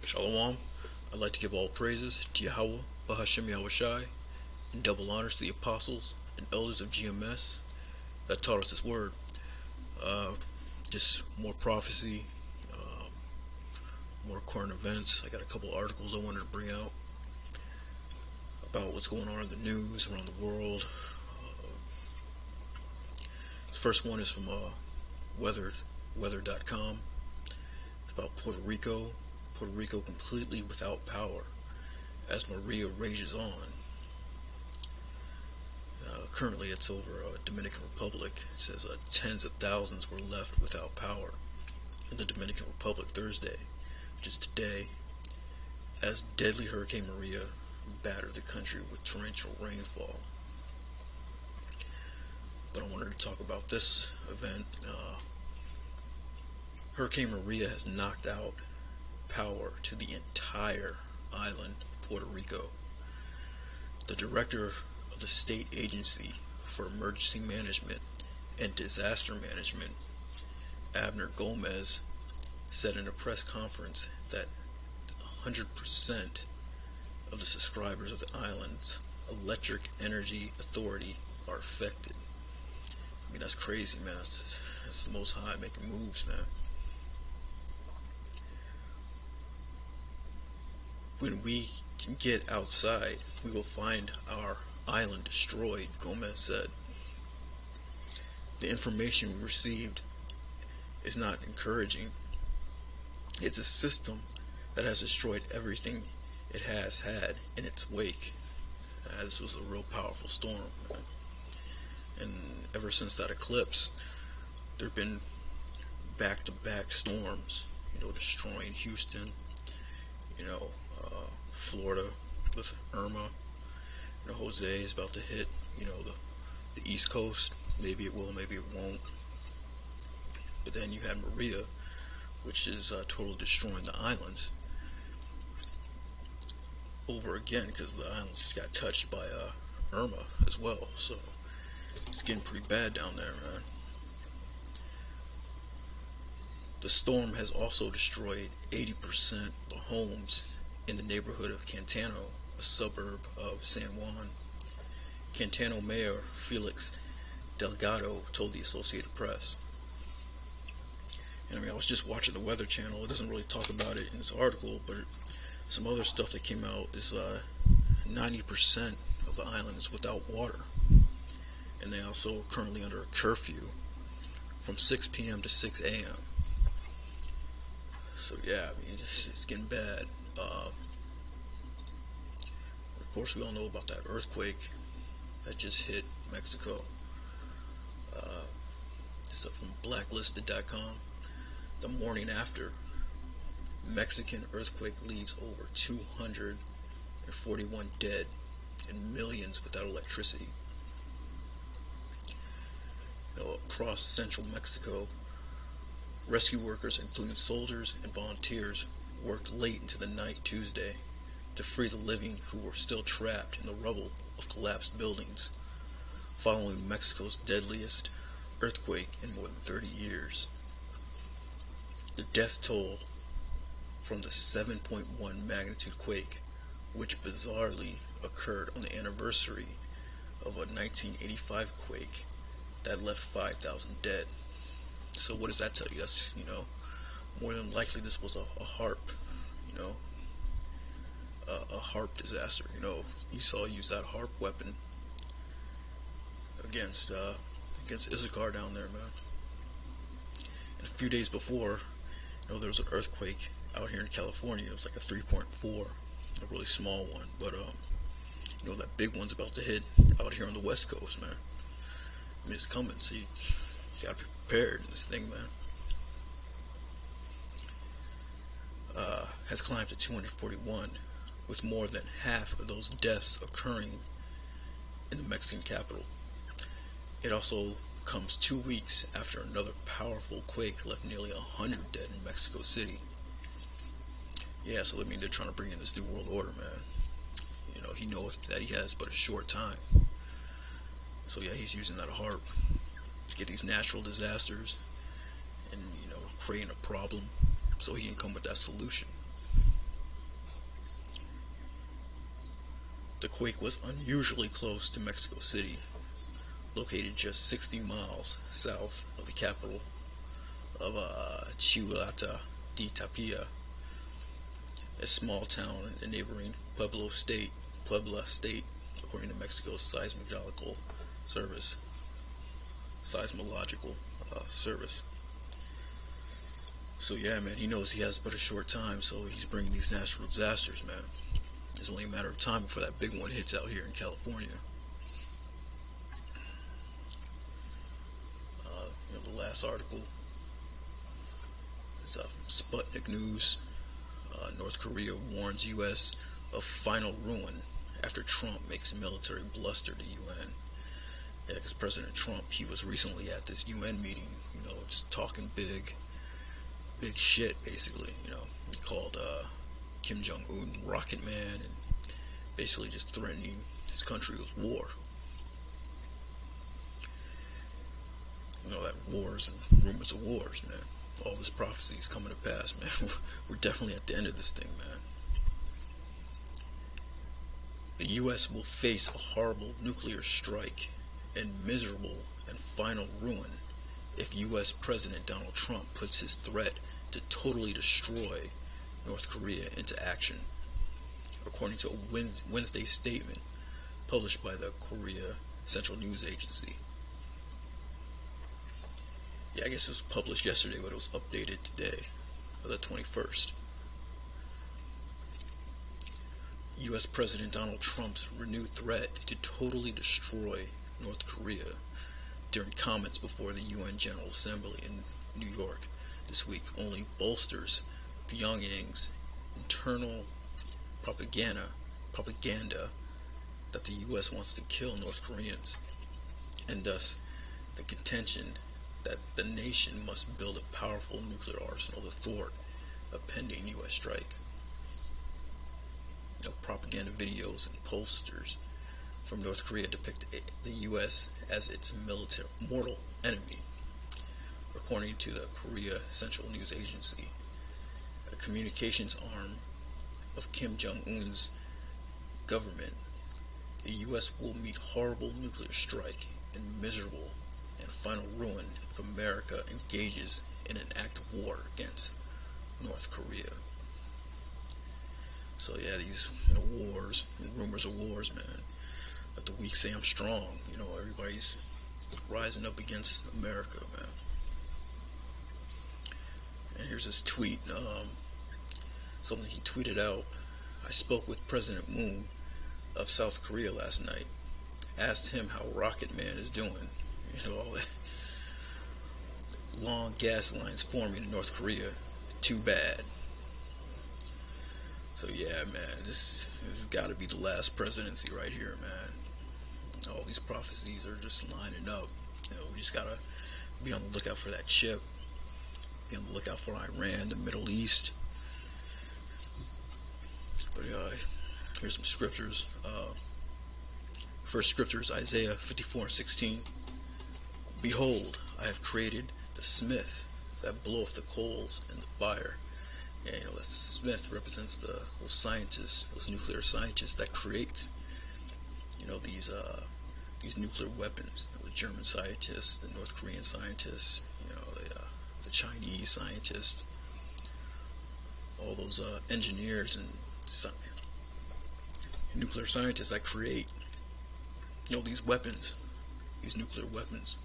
Shalom. I'd like to give all praises to Yahweh, Bahashem Yahushai, and double honors to the apostles and elders of GMS that taught us this word. Just more prophecy, more current events. I got a couple articles I wanted to bring out about what's going on in the news around the world. The first one is from weather.com. It's about Puerto Rico. Puerto Rico completely without power as Maria rages on. Currently it's over Dominican Republic. It says tens of thousands were left without power in the Dominican Republic Thursday, which is today, as deadly Hurricane Maria battered the country with torrential rainfall. But I wanted to talk about this event. Hurricane Maria has knocked out power to the entire island of Puerto Rico. The director of the State Agency for Emergency Management and Disaster Management, Abner Gomez, said in a press conference that 100% of the subscribers of the island's electric energy authority are affected. I mean, that's crazy, man. That's the Most High making moves, man. When we can get outside, we will find our island destroyed, Gomez said. The information we received is not encouraging. It's a system that has destroyed everything it has had in its wake. This was a real powerful storm, man. And ever since that eclipse, there have been back-to-back storms, destroying Houston, Florida with Irma. Jose is about to hit, the East Coast. Maybe it will, maybe it won't. But then you had Maria, which is totally destroying the islands over again, because the islands got touched by Irma as well. So it's getting pretty bad down there, man. The storm has also destroyed 80% of the homes in the neighborhood of Cantano, a suburb of San Juan. Cantano Mayor Felix Delgado told the Associated Press. And I was just watching the Weather Channel. It doesn't really talk about it in this article, but some other stuff that came out is 90% of the island is without water. And they also currently under a curfew from 6 p.m. to 6 a.m. So yeah, it's getting bad. Of course, we all know about that earthquake that just hit Mexico. This is from blacklisted.com. The morning after, Mexican earthquake leaves over 241 dead and millions without electricity. Across central Mexico, rescue workers, including soldiers and volunteers, worked late into the night Tuesday to free the living who were still trapped in the rubble of collapsed buildings following Mexico's deadliest earthquake in more than 30 years. The death toll from the 7.1 magnitude quake, which bizarrely occurred on the anniversary of a 1985 quake that left 5,000 dead. So what does that tell you? That's, more than likely this was a HAARP, a HAARP disaster. Esau used that HAARP weapon against Issachar down there, man. And a few days before, there was an earthquake out here in California. It was like a 3.4, a really small one, but that big one's about to hit out here on the West Coast, man. It's coming, so you gotta be prepared in this thing, man. Has climbed to 241, with more than half of those deaths occurring in the Mexican capital. It also comes 2 weeks after another powerful quake left nearly 100 dead in Mexico City. Yeah, so they're trying to bring in this new world order, man. He knows that he has but a short time. So yeah, he's using that HAARP to get these natural disasters and, creating a problem so he can come with that solution. The quake was unusually close to Mexico City, located just 60 miles south of the capital of Ciudad de Tapia, a small town in the neighboring Puebla State, according to Mexico's seismological service. So yeah, man, he knows he has but a short time, so he's bringing these natural disasters, man. It's only a matter of time before that big one hits out here in California. The last article is from Sputnik News. North Korea warns U.S. of final ruin after Trump makes military bluster to UN. Yeah, because President Trump, he was recently at this UN meeting, just talking big shit, basically. He called Kim Jong-un Rocket Man, and basically just threatening his country with war. That wars and rumors of wars, man. All this prophecy is coming to pass, man. We're definitely at the end of this thing, man. The U.S. will face a horrible nuclear strike and miserable and final ruin if U.S. President Donald Trump puts his threat to totally destroy North Korea into action, according to a Wednesday statement published by the Korea Central News Agency. Yeah, I guess it was published yesterday, but it was updated today, the 21st. U.S. President Donald Trump's renewed threat to totally destroy North Korea during comments before the UN General Assembly in New York this week only bolsters Pyongyang's internal propaganda that the U.S. wants to kill North Koreans, and thus the contention that the nation must build a powerful nuclear arsenal to thwart a pending U.S. strike. Propaganda videos and posters from North Korea depict the U.S. as its mortal enemy, according to the Korea Central News Agency, a communications arm of Kim Jong-un's government. The U.S. will meet horrible nuclear strike and miserable and final ruin if America engages in an act of war against North Korea. So yeah, these wars and rumors of wars, man. Let the weak say I'm strong. Everybody's rising up against America, man. And here's this tweet, something he tweeted out. I spoke with President Moon of South Korea last night. Asked him how Rocket Man is doing. All that long gas lines forming in North Korea. Too bad. So yeah, man, this has got to be the last presidency right here, man. All these prophecies are just lining up. We just gotta be on the lookout for that chip. Be on the lookout for Iran, the Middle East. But here's some scriptures. First scripture is Isaiah 54:16. Behold, I have created the smith that bloweth the coals in the fire. Yeah, that smith represents those scientists, those nuclear scientists that create, these nuclear weapons. The German scientists, the North Korean scientists, the Chinese scientists, all those engineers and nuclear scientists that create, these weapons, these nuclear weapons.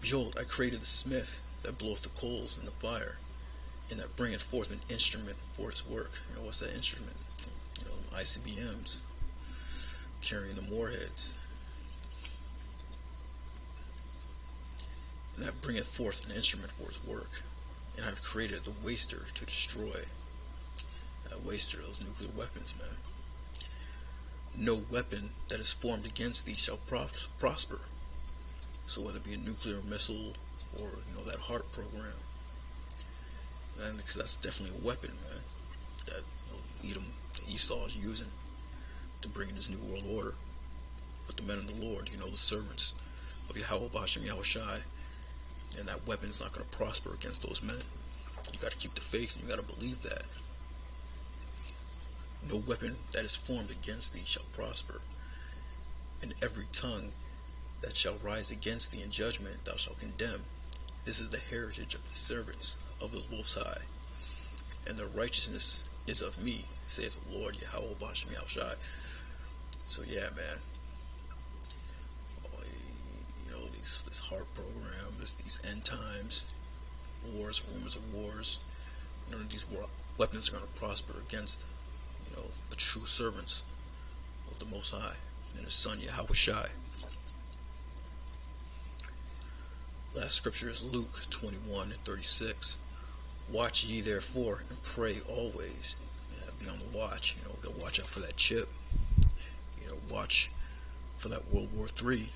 Behold, I created the smith that bloweth the coals in the fire, and that bringeth forth an instrument for his work. What's that instrument? ICBMs, carrying the warheads. And that bringeth forth an instrument for his work. And I have created the waster to destroy. That waster, those nuclear weapons, man. No weapon that is formed against thee shall prosper. So whether it be a nuclear missile or, that HARP program. And because that's definitely a weapon, man, that Edom, Esau is using to bring in this new world order. But the men of the Lord, the servants of Yahweh B'Hashem Yahushai, and that weapon's not going to prosper against those men. You got to keep the faith, and you got to believe that. No weapon that is formed against thee shall prosper, and every tongue that shall rise against thee in judgment thou shalt condemn. This is the heritage of the servants of the Most High, and their righteousness is of me, saith the Lord Yahweh Bashem Yahushai. So yeah, man. This heart program, these end times, wars, rumors of wars. None of these weapons are going to prosper against, the true servants of the Most High and His Son Yahushai. Last scripture is Luke 21:36. Watch ye therefore and pray always. Be on the watch. Watch out for that chip. Watch for that World War III.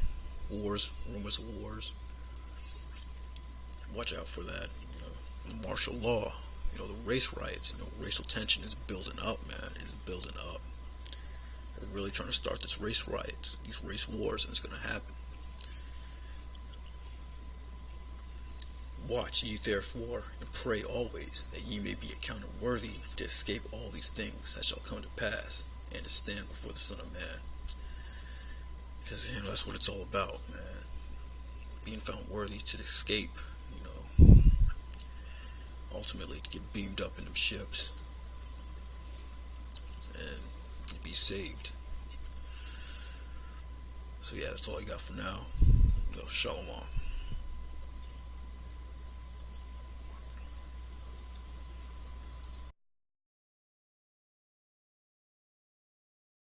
Wars, rumors of wars. Watch out for that. The martial law. The race riots. Racial tension is building up, man. It is building up. They're really trying to start this race riots, these race wars, and it's going to happen. Watch ye therefore and pray always, that ye may be accounted worthy to escape all these things that shall come to pass, and to stand before the Son of Man. Because that's what it's all about, man. Being found worthy to escape, ultimately to get beamed up in them ships and be saved. So yeah, that's all I got for now. Shalom.